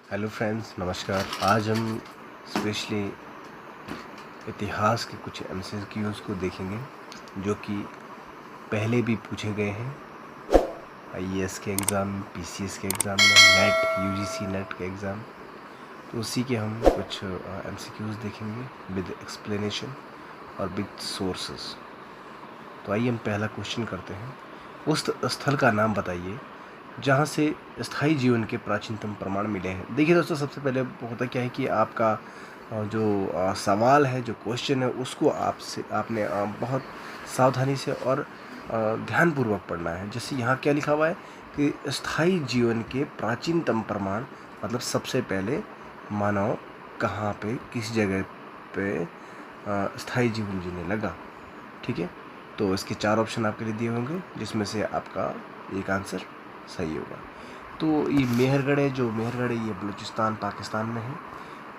Hello friends, नमस्कार। आज हम स्पेशली इतिहास के कुछ एमसीक्यूज़ को देखेंगे जो कि पहले भी पूछे गए हैं आईएएस के एग्ज़ाम, पीसीएस के एग्ज़ाम में, नेट यूजीसी नेट के एग्ज़ाम। तो उसी के हम कुछ एमसीक्यूज़ देखेंगे विद एक्सप्लेनेशन और विद सोर्सेस। तो आइए हम पहला क्वेश्चन करते हैं। उस स्थल का नाम बताइए जहाँ से स्थायी जीवन के प्राचीनतम प्रमाण मिले हैं। देखिए दोस्तों, सबसे पहले होता क्या है कि आपका जो सवाल है, जो क्वेश्चन है, उसको आपने बहुत सावधानी से और ध्यानपूर्वक पढ़ना है। जैसे यहाँ क्या लिखा हुआ है कि स्थायी जीवन के प्राचीनतम प्रमाण, मतलब सबसे पहले मानव कहाँ पे, किस जगह पे स्थायी जीवन जीने लगा। ठीक है, तो इसके 4 ऑप्शन आपके लिए दिए होंगे जिसमें से आपका एक आंसर सही होगा। तो ये मेहरगढ़ है, जो मेहरगढ़ है ये बलूचिस्तान पाकिस्तान में है।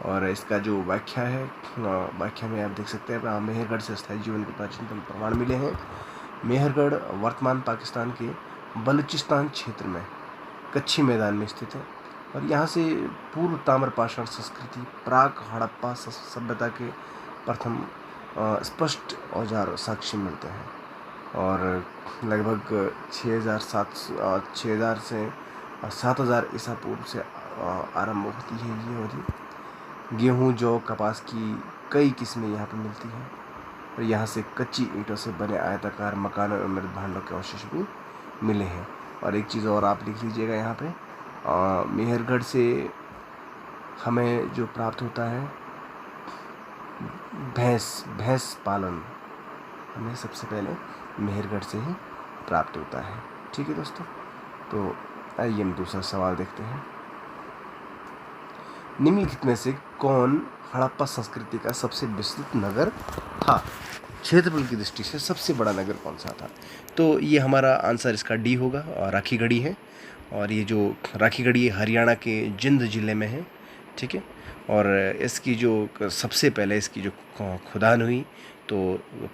और इसका जो व्याख्या है, व्याख्या में आप देख सकते हैं मेहरगढ़ से स्थायी जीवन के प्राचीनतम प्रमाण मिले हैं। मेहरगढ़ वर्तमान पाकिस्तान के बलूचिस्तान क्षेत्र में कच्छी मैदान में स्थित है और यहाँ से पूर्व ताम्रपाषाण संस्कृति, प्राक हड़प्पा सभ्यता के प्रथम स्पष्ट औजार साक्ष्य मिलते हैं। और लगभग 6000 से 7000 ईसा पूर्व से आरंभ होती है ये अवधि। गेहूँ, जौ, कपास की कई किस्में यहाँ पर मिलती हैं और यहाँ से कच्ची ईंटों से बने आयताकार मकानों और मृत भांडों के अवशेष भी मिले हैं। और एक चीज़ और आप लिख लीजिएगा यहाँ पे, मेहरगढ़ से हमें जो प्राप्त होता है भैंस पालन हमें सबसे पहले मेहरगढ़ से ही प्राप्त होता है। ठीक है दोस्तों, तो आइए हम दूसरा सवाल देखते हैं। निम्नलिखित में से कौन हड़प्पा संस्कृति का सबसे विस्तृत नगर था? क्षेत्रफल की दृष्टि से सबसे बड़ा नगर कौन सा था? तो ये हमारा आंसर इसका डी होगा, और राखीगढ़ी है। और ये जो राखीगढ़ी हरियाणा के जिंद ज़िले में है। ठीक है, और इसकी जो सबसे पहले इसकी जो खुदान हुई तो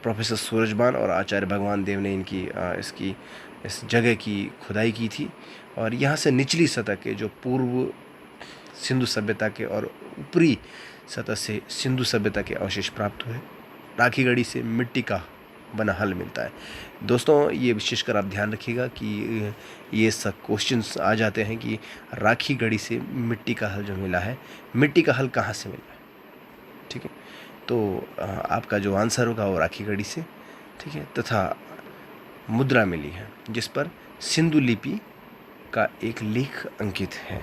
प्रोफेसर सूरजबान और आचार्य भगवान देव ने इस जगह की खुदाई की थी। और यहाँ से निचली सतह के जो पूर्व सिंधु सभ्यता के और ऊपरी सतह से सिंधु सभ्यता के अवशेष प्राप्त हुए। राखीगढ़ी से मिट्टी का बना हल मिलता है। दोस्तों, ये विशेषकर आप ध्यान रखिएगा कि ये सब क्वेश्चंस आ जाते हैं कि राखीगढ़ी से मिट्टी का हल जो मिला है, मिट्टी का हल कहाँ से मिला है। ठीक है, तो आपका जो आंसर होगा वो राखीगढ़ी से। ठीक है, तथा मुद्रा मिली है जिस पर सिंधु लिपि का एक लेख अंकित है।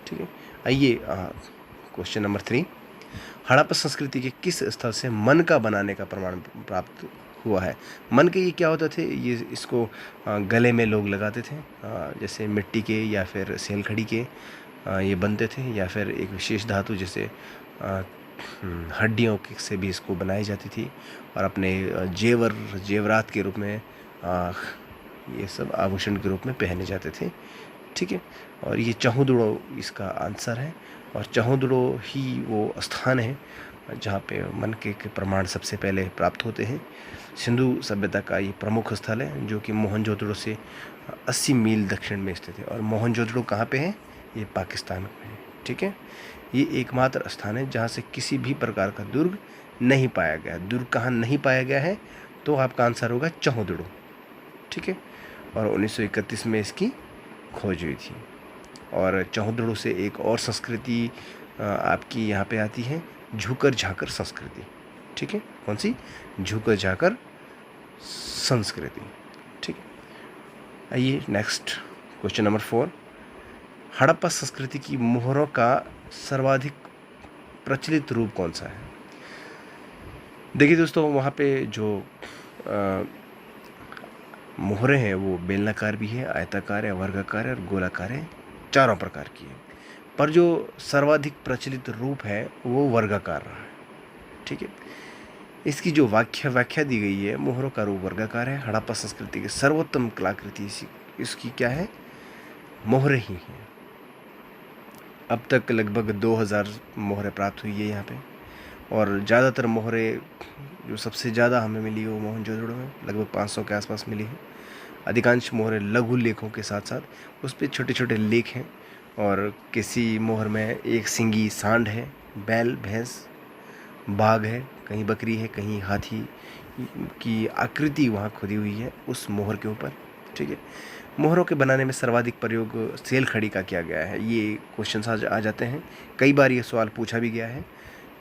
ठीक है, आइए क्वेश्चन नंबर 3। हड़प्पा संस्कृति के किस स्थल से मन का बनाने का प्रमाण प्राप्त हुआ है? मन के ये क्या होते थे, ये इसको गले में लोग लगाते थे, जैसे मिट्टी के या फिर सेलखड़ी के ये बनते थे, या फिर एक विशेष धातु जैसे हड्डियों से भी इसको बनाई जाती थी और अपने जेवरात के रूप में ये सब आभूषण के रूप में पहने जाते थे। ठीक है, और ये चहुदड़ो इसका आंसर है। और चहुदड़ो ही वो स्थान है जहाँ पे मन के प्रमाण सबसे पहले प्राप्त होते हैं। सिंधु सभ्यता का ये प्रमुख स्थल है जो कि मोहनजोदड़ो से 80 मील दक्षिण में स्थित है। और मोहनजोदड़ो कहाँ पे है? ये पाकिस्तान में है। ठीक है, ये एकमात्र स्थान है जहाँ से किसी भी प्रकार का दुर्ग नहीं पाया गया। दुर्ग कहाँ नहीं पाया गया है? तो आपका आंसर होगा चहुदड़ो। ठीक है, और 1931 में इसकी खोज हुई थी। और चहुदड़ो से एक और संस्कृति आपकी यहाँ पे आती है, झुकर झाकर संस्कृति। ठीक है, कौन सी? झुकर झाकर संस्कृति। ठीक है, आइए नेक्स्ट क्वेश्चन नंबर 4। हड़प्पा संस्कृति की मोहरों का सर्वाधिक प्रचलित रूप कौन सा है? देखिए दोस्तों, वहाँ पे जो मोहरें हैं वो बेलनाकार भी है, आयताकार है, वर्गाकार है और गोलाकार है, चारों प्रकार की है। पर जो सर्वाधिक प्रचलित रूप है वो वर्गाकार रहा है। ठीक है, इसकी जो व्याख्या दी गई है, मोहरों का रूप वर्गाकार है। हड़प्पा संस्कृति की सर्वोत्तम कलाकृति इसकी क्या है? मोहरें ही हैं। अब तक लगभग 2000 मोहरें प्राप्त हुई है यहाँ पे। और ज़्यादातर मोहरें जो सबसे ज़्यादा हमें मिली वो मोहनजोदड़ो में, लगभग 500 के आसपास मिली है। अधिकांश मोहरें लघु लेखों के साथ साथ उस पर छोटे छोटे लेख हैं और किसी मोहर में एक सिंगी सांड है, बैल भैंस बाघ है, कहीं बकरी है, कहीं हाथी की आकृति वहाँ खुदी हुई है उस मोहर के ऊपर। ठीक है, मोहरों के बनाने में सर्वाधिक प्रयोग सेल खड़ी का किया गया है। ये क्वेश्चन आ जाते हैं, कई बार ये सवाल पूछा भी गया है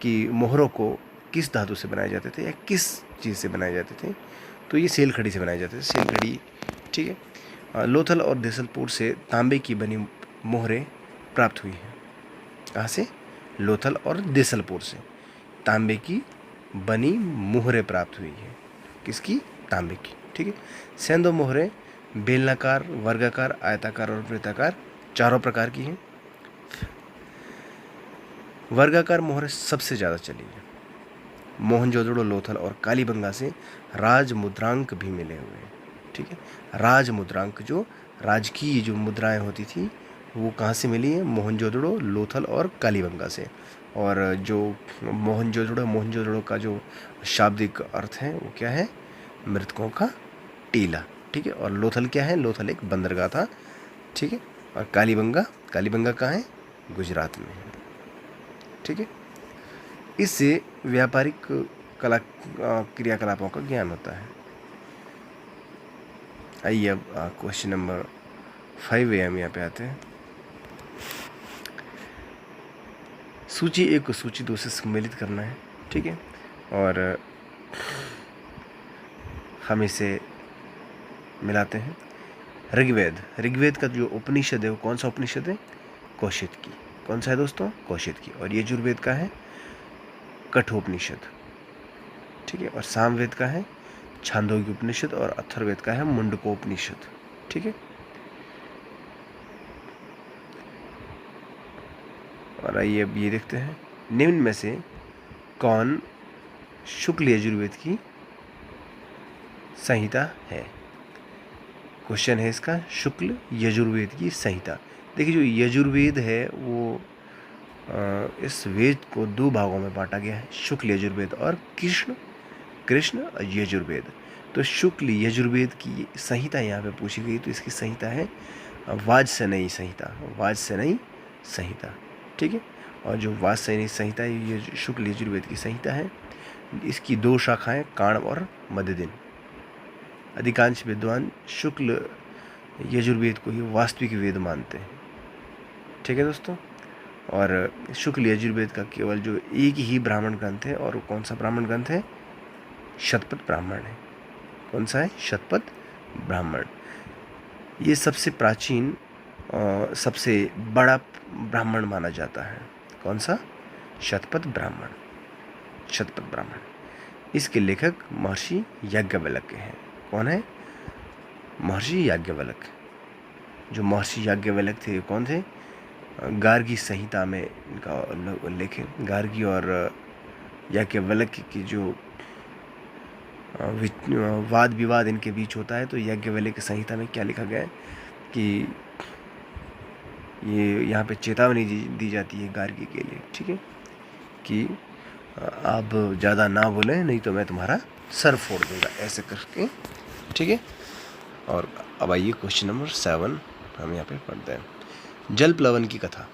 कि मोहरों को किस धातु से बनाए जाते थे या किस चीज़ से बनाए जाते थे। तो ये सेल खड़ी से बनाए जाते थे, सेल खड़ी। ठीक है, लोथल और देसलपुर से तांबे की बनी मोहरें प्राप्त हुई हैं। कहाँ से? लोथल और देसलपुर से तांबे की बनी मोहरें प्राप्त हुई है। किसकी? तांबे की। ठीक है, सेंधो मोहरें बेलनाकार, वर्गाकार, आयताकार और वृत्ताकार चारों प्रकार की हैं। वर्गाकार मोहरें सबसे ज़्यादा चली है। मोहनजोदड़ो, लोथल और कालीबंगा से राज मुद्रांक भी मिले हुए हैं। ठीक है, राज मुद्रांक जो राजकीय जो मुद्राएं होती थी वो कहाँ से मिली है? मोहनजोदड़ो, लोथल और कालीबंगा से। और जो मोहनजोदड़ो का जो शाब्दिक अर्थ है वो क्या है? मृतकों का टीला। ठीक है, और लोथल क्या है? लोथल एक बंदरगाह था। ठीक है, और कालीबंगा कहाँ है? गुजरात में है। ठीक है, इससे व्यापारिक क्रियाकलापों का ज्ञान होता है। आइए अब क्वेश्चन नंबर 5 हम यहाँ पे आते हैं। सूची 1 को सूची 2 से सम्मिलित करना है। ठीक है, और हम इसे मिलाते हैं। ऋग्वेद का जो उपनिषद है वो कौन सा उपनिषद है? कौशिकी। कौन सा है दोस्तों? कौशिकी। और यजुर्वेद का है कठोपनिषद। ठीक है, और सामवेद का है छांदोग्य उपनिषद और अथर्ववेद का है मुंडकोपनिषद। ठीक है, और आइए अब ये देखते हैं, निम्न में से कौन शुक्ल यजुर्वेद की संहिता है? क्वेश्चन है इसका, शुक्ल यजुर्वेद की संहिता। देखिए, जो यजुर्वेद है वो इस वेद को 2 भागों में बांटा गया है, शुक्ल यजुर्वेद और कृष्ण यजुर्वेद। तो शुक्ल यजुर्वेद की संहिता यहाँ पे पूछी गई, तो इसकी संहिता है वाजसेनयी संहिता। ठीक है, और जो वाजसेनयी संहिता है ये शुक्ल यजुर्वेद की संहिता है। इसकी 2 शाखाएं, काण्व और मध्यदिन। अधिकांश विद्वान शुक्ल यजुर्वेद को ही वास्तविक वेद मानते हैं। ठीक है दोस्तों, और शुक्ल यजुर्वेद का केवल जो एक ही ब्राह्मण ग्रंथ है, और वो कौन सा ब्राह्मण ग्रंथ है? शतपथ ब्राह्मण है। कौन सा है? शतपथ ब्राह्मण। ये सबसे प्राचीन सबसे बड़ा ब्राह्मण माना जाता है। कौन सा? शतपथ ब्राह्मण। इसके लेखक महर्षि याज्ञवल्क्य हैं। कौन है? महर्षि याज्ञवल्क्य। जो महर्षि याज्ञवल्क्य थे कौन थे? गार्गी संहिता में इनका उल्लेख है। गार्गी और याज्ञवल्क्य की जो वाद विवाद इनके बीच होता है, तो याज्ञवल्क्य संहिता में क्या लिखा गया है कि ये यहाँ पे चेतावनी दी जाती है गार्गी के लिए। ठीक है, कि आप ज़्यादा ना बोलें नहीं तो मैं तुम्हारा सर फोड़ दूँगा, ऐसे करके। ठीक है, और अब आइए क्वेश्चन नंबर 7 हम यहाँ पे पढ़ते हैं। जल प्लवन की कथा,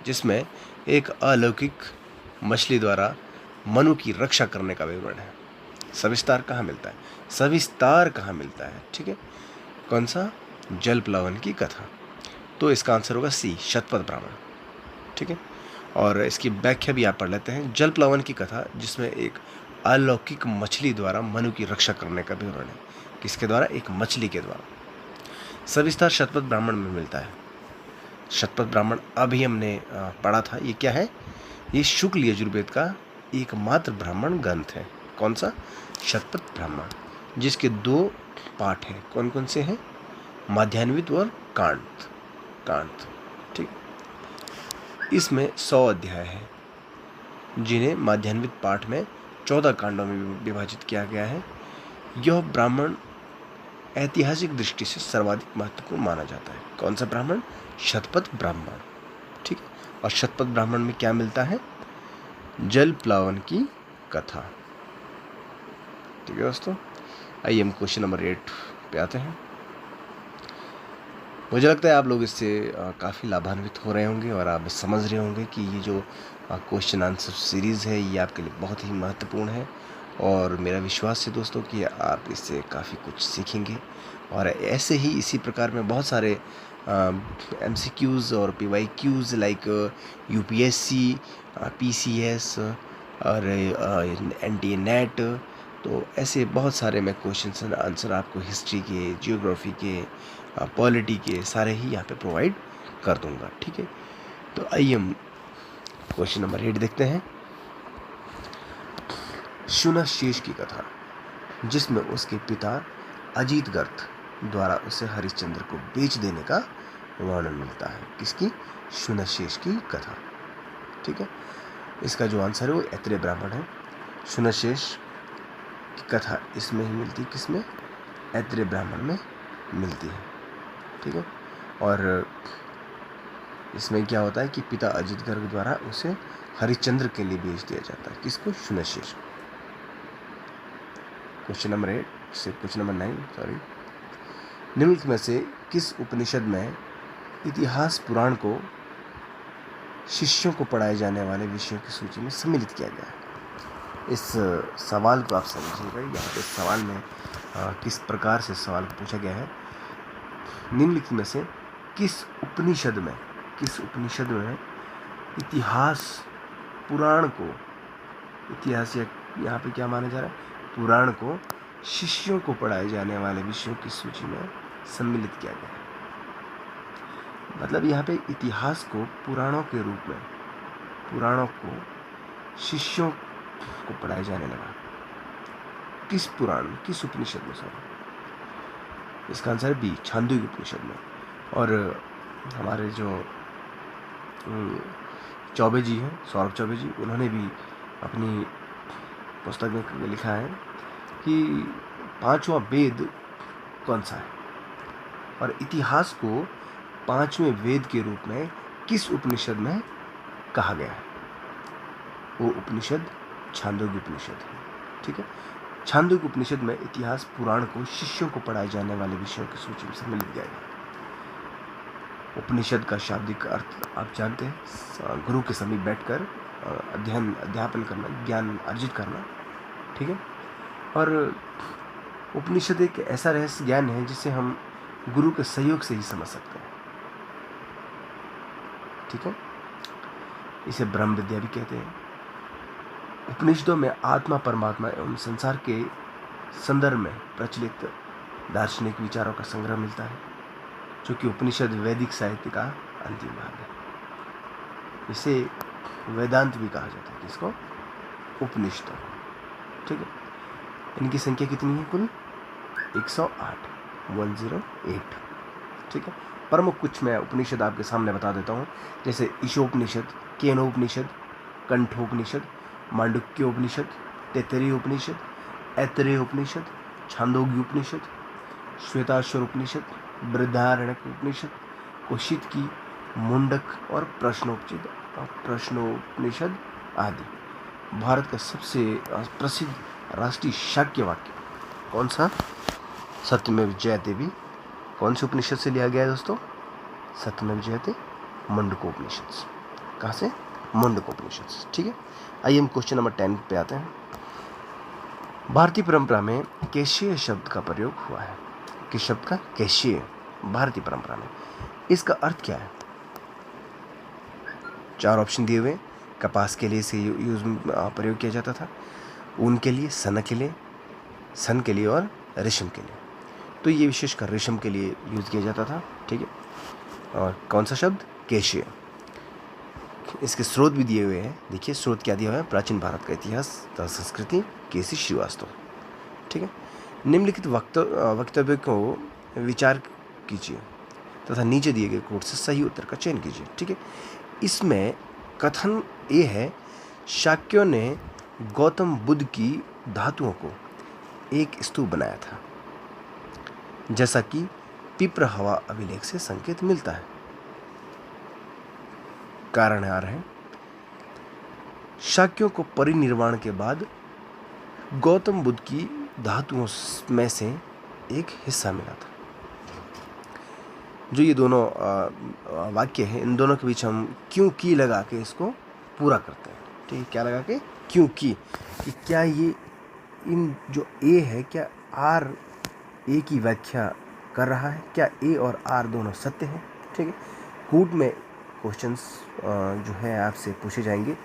जिसमें एक अलौकिक मछली द्वारा मनु की रक्षा करने का विवरण है। सविस्तार कहाँ मिलता है? ठीक है, कौन सा? जल प्लवन की कथा। तो इसका आंसर होगा सी, शतपथ ब्राह्मण। ठीक है, और इसकी व्याख्या भी आप पढ़ लेते हैं। जल प्लवन की कथा, जिसमें एक अलौकिक मछली द्वारा मनु की रक्षा करने का विवरण है। किसके द्वारा? एक मछली के द्वारा। सविस्तार शतपथ ब्राह्मण में मिलता है। शतपथ ब्राह्मण अभी हमने पढ़ा था। ये क्या है? ये शुक्ल यजुर्वेद का एकमात्र ब्राह्मण ग्रंथ है। कौन सा? शतपथ ब्राह्मण, जिसके 2 पाठ हैं। कौन कौन से हैं? माध्यान्वित और कांत। ठीक, इसमें 100 अध्याय हैं, जिन्हें माध्यान्वित पाठ में 14 कांडों में विभाजित किया गया है। यह ब्राह्मण ऐतिहासिक दृष्टि से सर्वाधिक महत्वपूर्ण माना जाता है। कौन सा ब्राह्मण? शतपथ ब्राह्मण। ठीक, और शतपथ ब्राह्मण में क्या मिलता है? जल प्लावन की कथा। ठीक है दोस्तों, आइए हम क्वेश्चन नंबर 8 पे आते हैं। मुझे लगता है आप लोग इससे काफ़ी लाभान्वित हो रहे होंगे और आप समझ रहे होंगे कि ये जो क्वेश्चन आंसर सीरीज़ है ये आपके लिए बहुत ही महत्वपूर्ण है। और मेरा विश्वास है दोस्तों कि आप इससे काफ़ी कुछ सीखेंगे। और ऐसे ही इसी प्रकार में बहुत सारे MCQs और PYQs लाइक UPSC, PCS और NTA नेट, तो ऐसे बहुत सारे मैं क्वेश्चन आंसर आपको हिस्ट्री के, जियोग्राफी के, पॉलिटी के सारे ही यहाँ पे प्रोवाइड कर दूंगा। ठीक है, तो आइए हम क्वेश्चन नंबर 8 देखते हैं। शुनशेष की कथा, जिसमें उसके पिता अजीत गर्थ द्वारा उसे हरिश्चंद्र को बेच देने का वर्णन मिलता है। किसकी? शुनशेष की कथा। ठीक है, इसका जो आंसर है वो ऐत्रेय ब्राह्मण है। शुनशेष की कथा इसमें ही मिलती है, किसमें? ऐत्रेय ब्राह्मण में मिलती है। ठीक है, और इसमें क्या होता है कि पिता अजित गर्ग द्वारा उसे हरिश्चंद्र के लिए बेच दिया जाता है। किसको? शुनशेष। क्वेश्चन नंबर 9 निम्नलिखित में से किस उपनिषद में इतिहास पुराण को शिष्यों को पढ़ाए जाने वाले विषयों की सूची में सम्मिलित किया गया है? इस सवाल को आप समझिएगा। यहाँ पे सवाल में किस प्रकार से सवाल पूछा गया है। निम्नलिखित में से किस उपनिषद में इतिहास पुराण को, इतिहास या यहाँ पे क्या माना जा रहा है? पुराण को शिष्यों को पढ़ाए जाने वाले विषयों की सूची में सम्मिलित किया गया है। मतलब यहाँ पे इतिहास को पुराणों के रूप में, पुराणों को शिष्यों को पढ़ाया जाने लगा। किस पुराण में, किस उपनिषद में? सॉरी, इसका आंसर है बी, छांदोग्य उपनिषद में। और हमारे जो चौबे जी हैं, सौरभ चौबे जी, उन्होंने भी अपनी पुस्तक में लिखा है कि 5वां वेद कौन सा है, और इतिहास को 5वें वेद के रूप में किस उपनिषद में कहा गया है? वो उपनिषद छांदोग्य उपनिषद है। ठीक है, छांदोग्य उपनिषद में इतिहास पुराण को शिष्यों को पढ़ाए जाने वाले विषयों की सूची में सम्मिलित किया गया। उपनिषद का शाब्दिक अर्थ आप जानते हैं, गुरु के समीप बैठकर अध्यापन करना, ज्ञान अर्जित करना। ठीक है, और उपनिषद एक ऐसा रहस्य ज्ञान है जिसे हम गुरु के सहयोग से ही समझ सकते हैं। ठीक है, इसे ब्रह्म विद्या भी कहते हैं। उपनिषदों में आत्मा, परमात्मा एवं संसार के संदर्भ में प्रचलित दार्शनिक विचारों का संग्रह मिलता है, जो कि उपनिषद वैदिक साहित्य का अंतिम भाग है। इसे वेदांत भी कहा जाता है। किसको? उपनिषदों। ठीक है, इनकी संख्या कितनी है? कुल 108। ठीक है, प्रमुख कुछ मैं उपनिषद आपके सामने बता देता हूँ, जैसे ईशोपनिषद, केनोपनिषद, कंठोपनिषद, मांडुक्योपनिषद, तैत्तरीय उपनिषद, ऐत्रेय उपनिषद, छांदोग्य उपनिषद, श्वेताश्वर उपनिषद, बृहदारण्यक उपनिषद, कौशिकी, मुंडक और प्रश्नोपनिषद आदि। भारत का सबसे प्रसिद्ध राष्ट्रीय शाक्य वाक्य कौन सा? सत्यमेव जयते भी कौन से उपनिषद से लिया गया है दोस्तों? सत्यमेव जयते मुंडकोपनिषद से। कहाँ से? मुंडकोपनिषद से। ठीक है, आइए हम क्वेश्चन नंबर 10 पे आते हैं। भारतीय परंपरा में कैशिय शब्द का प्रयोग हुआ है। किस शब्द का? कैशिय। भारतीय परंपरा में इसका अर्थ क्या है? 4 ऑप्शन दिए हुए। कपास के लिए इसे प्रयोग किया जाता था, ऊन के लिए, सन के लिए और रेशम के लिए। तो ये विशेषकर रेशम के लिए यूज़ किया जाता था। ठीक है, और कौन सा शब्द? कैशिय। इसके स्रोत भी दिए हुए हैं। देखिए स्रोत क्या दिया हुआ है? प्राचीन भारत का इतिहास तथा संस्कृति, केसी श्रीवास्तव। ठीक है, निम्नलिखित वक्तव्य को विचार कीजिए तथा नीचे दिए गए कोड से सही उत्तर का चयन कीजिए। ठीक है, इसमें कथन ये है, शाक्यों ने गौतम बुद्ध की धातुओं को एक स्तूप बनाया था, जैसा कि पिप्र हवा अभिलेख से संकेत मिलता है। कारण आ रहे हैं, शाक्यों को परिनिर्वाण के बाद गौतम बुद्ध की धातुओं में से एक हिस्सा मिला था। जो ये दोनों वाक्य है, इन दोनों के बीच हम क्यों की लगा के इसको पूरा करते हैं। ठीक है, क्या लगा के? क्यों की, कि क्या ये इन जो ए है, क्या आर ए की व्याख्या कर रहा है, क्या ए और आर दोनों सत्य हैं। ठीक है, कूट में क्वेश्चंस जो है आपसे पूछे जाएंगे,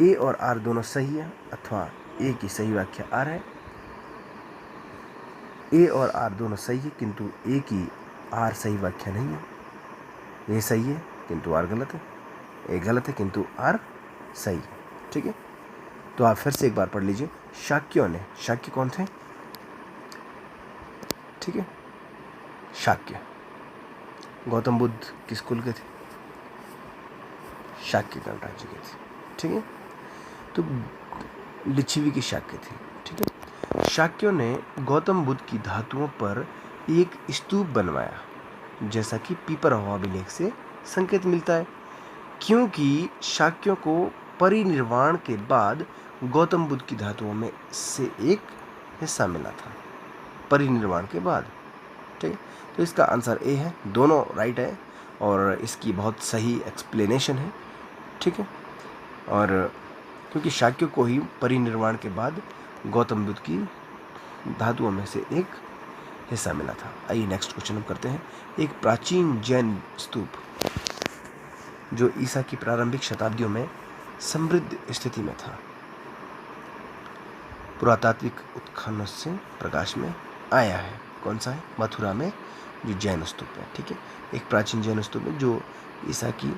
ए और आर दोनों सही है अथवा ए की सही व्याख्या आर है। ए और आर दोनों सही है किंतु ए की आर सही व्याख्या नहीं है। ए सही है किंतु आर गलत है, ए गलत है किंतु आर सही है। ठीक है, तो आप फिर से एक बार पढ़ लीजिए। शाक्यों ने, शाक्य कौन थे? ठीक है, शाक्य गौतम बुद्ध किस कुल के थे? शाक्य गणराज्य के थे। ठीक है, तो लिच्छवी के शाक्य थे। ठीक है, शाक्यों ने गौतम बुद्ध की धातुओं पर एक स्तूप बनवाया, जैसा कि पीपरहवा अभिलेख से संकेत मिलता है, क्योंकि शाक्यों को परिनिर्वाण के बाद गौतम बुद्ध की धातुओं में से एक हिस्सा मिला था, परिनिर्वाण के बाद। ठीक है, तो इसका आंसर ए है, दोनों राइट है और इसकी बहुत सही एक्सप्लेनेशन है। ठीक है, और क्योंकि शाक्यों को ही परिनिर्वाण के बाद गौतम बुद्ध की धातुओं में से एक हिस्सा मिला था। आइए नेक्स्ट क्वेश्चन हम करते हैं। एक प्राचीन जैन स्तूप जो ईसा की प्रारंभिक शताब्दियों में समृद्ध स्थिति में था, पुरातात्विक उत्खनन से प्रकाश में आया है। कौन सा है? मथुरा में जो जैन स्तूप है। ठीक है, एक प्राचीन जैन स्तूप है जो ईसा की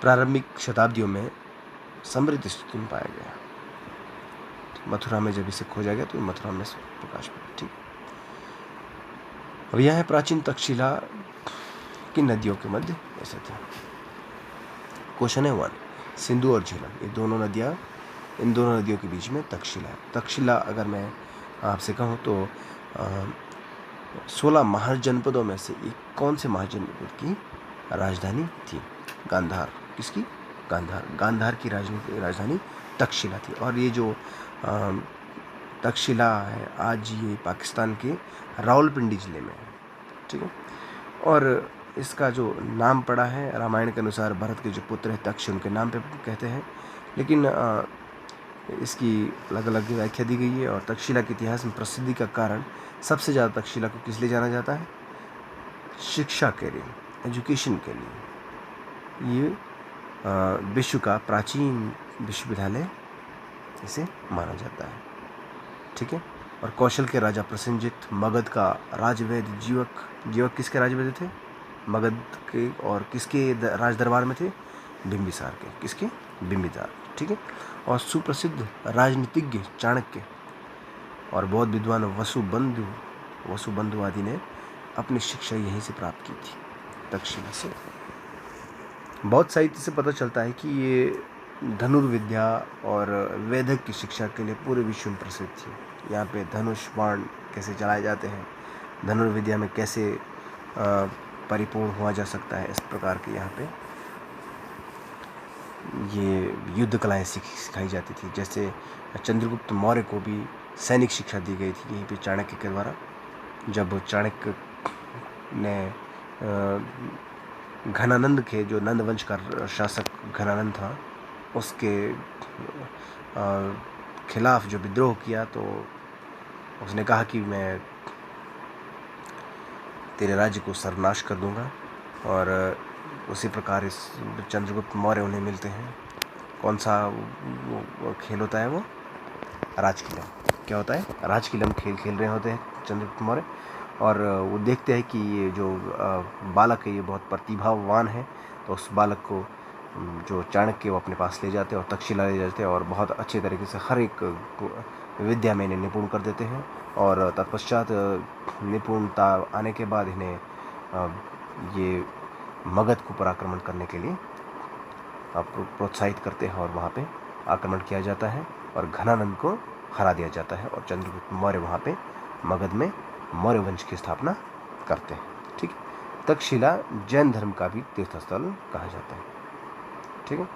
प्रारंभिक शताब्दियों में समृद्ध स्थिति में पाया गया। मथुरा में जब इसे खोजा गया तो मथुरा में प्रकाश में। ठीक, अब यह है प्राचीन तक्षशिला की नदियों के मध्य ऐसे था। क्वेश्चन है 1, सिंधु और झेलम, ये दोनों नदियाँ, इन दोनों नदियों के बीच में तक्षशिला है। तक्षशिला अगर मैं आपसे कहूँ तो 16 महाजनपदों में से एक कौन से महाजनपद की राजधानी थी? गांधार। किसकी? गांधार। गांधार की राजधानी तक्षशिला थी। और ये जो तक्षशिला है आज ये पाकिस्तान के रावलपिंडी ज़िले में है। ठीक है, और इसका जो नाम पड़ा है रामायण के अनुसार भरत के जो पुत्र हैं तक्ष, उनके नाम पे कहते हैं, लेकिन इसकी अलग अलग व्याख्या दी गई है। और तक्षशिला के इतिहास में प्रसिद्धि का कारण सबसे ज़्यादा तक्षशिला को किस लिए जाना जाता है? शिक्षा के लिए, एजुकेशन के लिए। ये विश्व का प्राचीन विश्वविद्यालय इसे माना जाता है। ठीक है, और कौशल के राजा प्रसेनजित, मगध का राजवैद्य जीवक किसके राजवैद्य थे? मगध के। और किसके राज दरबार में थे? बिंबिसार के। किसके? बिंबिसार। ठीक है, और सुप्रसिद्ध राजनीतिज्ञ चाणक्य और बौद्ध विद्वान वसुबंधु आदि ने अपनी शिक्षा यहीं से प्राप्त की थी, तक्षशिला से। बौद्ध साहित्य से पता चलता है कि ये धनुर्विद्या और वैदिक की शिक्षा के लिए पूरे विश्व में प्रसिद्ध थी। यहाँ पे धनुष बाण कैसे चलाए जाते हैं, धनुर्विद्या में कैसे परिपूर्ण हुआ जा सकता है, इस प्रकार के यहाँ पे ये युद्ध कलाएँ सिखाई जाती थी। जैसे चंद्रगुप्त मौर्य को भी सैनिक शिक्षा दी गई थी यहीं पे चाणक्य के द्वारा। जब चाणक्य ने घनानंद के, जो नंद वंश का शासक घनानंद था, उसके खिलाफ जो विद्रोह किया, तो उसने कहा कि मैं तेरे राज्य को सर्वनाश कर दूंगा। और उसी प्रकार इस चंद्रगुप्त मौर्य उन्हें मिलते हैं। कौन सा वो खेल होता है? वो राजकिलम। क्या होता है? राजकिलम खेल रहे होते हैं चंद्रगुप्त मौर्य, और वो देखते हैं कि ये जो बालक है ये बहुत प्रतिभावान है, तो उस बालक को जो चाणक्य वो अपने पास ले जाते हैं और तक्षशिला ले जाते हैं और बहुत अच्छे तरीके से हर एक विद्या में इन्हें निपुण कर देते हैं। और तत्पश्चात निपुणता आने के बाद इन्हें ये मगध को पराक्रमण करने के लिए प्रोत्साहित करते हैं और वहाँ पे आक्रमण किया जाता है और घनानंद को हरा दिया जाता है और चंद्रगुप्त मौर्य वहाँ पे मगध में मौर्य वंश की स्थापना करते हैं। ठीक है, तक्षशिला जैन धर्म का भी तीर्थस्थल कहा जाता है। ठीक है,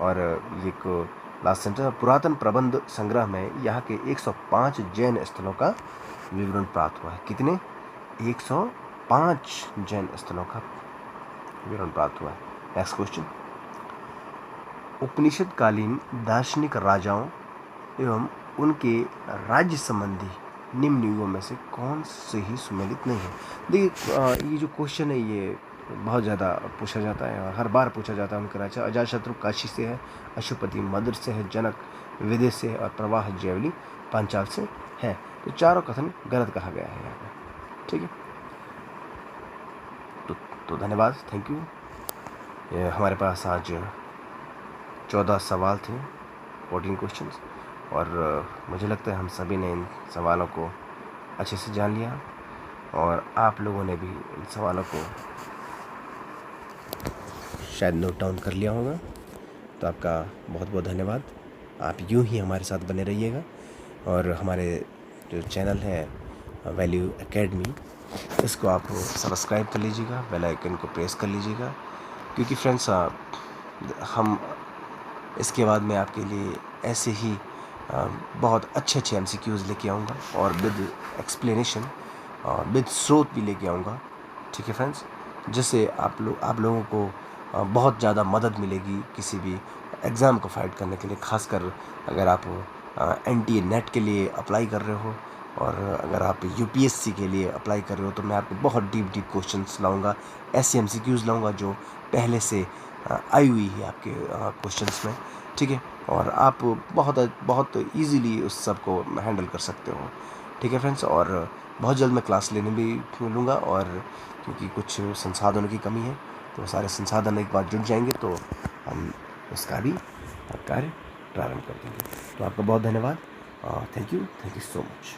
और ये एक लास्ट सेंटेंस, पुरातन प्रबंध संग्रह में यहाँ के 105 जैन स्थलों का विवरण प्राप्त हुआ है। कितने? 105 जैन स्थलों का विवरण प्राप्त हुआ है। नेक्स्ट क्वेश्चन, उपनिषद कालीन दार्शनिक राजाओं एवं उनके राज्य संबंधी निम्न युगों में से कौन से ही सुमेलित नहीं है। देखिए ये जो क्वेश्चन है ये बहुत ज़्यादा पूछा जाता है और हर बार पूछा जाता है। उनका राजा अजातशत्रु काशी से है, अशुपति मद्र से है, जनक विदेश से है और प्रवाह जयवली पांचाल से है। तो चारों कथन गलत कहा गया है यहाँ पर। ठीक है, तो धन्यवाद, थैंक यू। हमारे पास आज 14 सवाल थे, 14 क्वेश्चंस, और मुझे लगता है हम सभी ने इन सवालों को अच्छे से जान लिया और आप लोगों ने भी इन सवालों को शायद नोट डाउन कर लिया होगा। तो आपका बहुत बहुत धन्यवाद। आप यूं ही हमारे साथ बने रहिएगा और हमारे जो चैनल है वैल्यू एकेडमी, इसको आप सब्सक्राइब कर लीजिएगा, बेल आइकन को प्रेस कर लीजिएगा, क्योंकि फ्रेंड्स हम इसके बाद मैं आपके लिए ऐसे ही बहुत अच्छे MCQs लेके आऊँगा और विद एक्सप्लेनेशन और विद स्रोत भी लेके आऊँगा। ठीक है फ्रेंड्स, जिससे आप लोगों को बहुत ज़्यादा मदद मिलेगी किसी भी एग्ज़ाम को फाइट करने के लिए, खासकर अगर आप NTA नेट के लिए अप्लाई कर रहे हो और अगर आप UPSC के लिए अप्लाई कर रहे हो, तो मैं आपको बहुत डीप क्वेश्चंस लाऊंगा, ऐसे MCQs लाऊंगा जो पहले से आई हुई है आपके क्वेश्चंस में। ठीक है, और आप बहुत ईजीली उस सब को हैंडल कर सकते हो। ठीक है फ्रेंड्स, और बहुत जल्द मैं क्लास लेने भी लूँगा, और क्योंकि कुछ संसाधनों की कमी है तो सारे संसाधन एक बार जुट जाएंगे तो हम उसका भी कार्य प्रारंभ कर देंगे। तो आपका बहुत धन्यवाद, थैंक यू सो मच।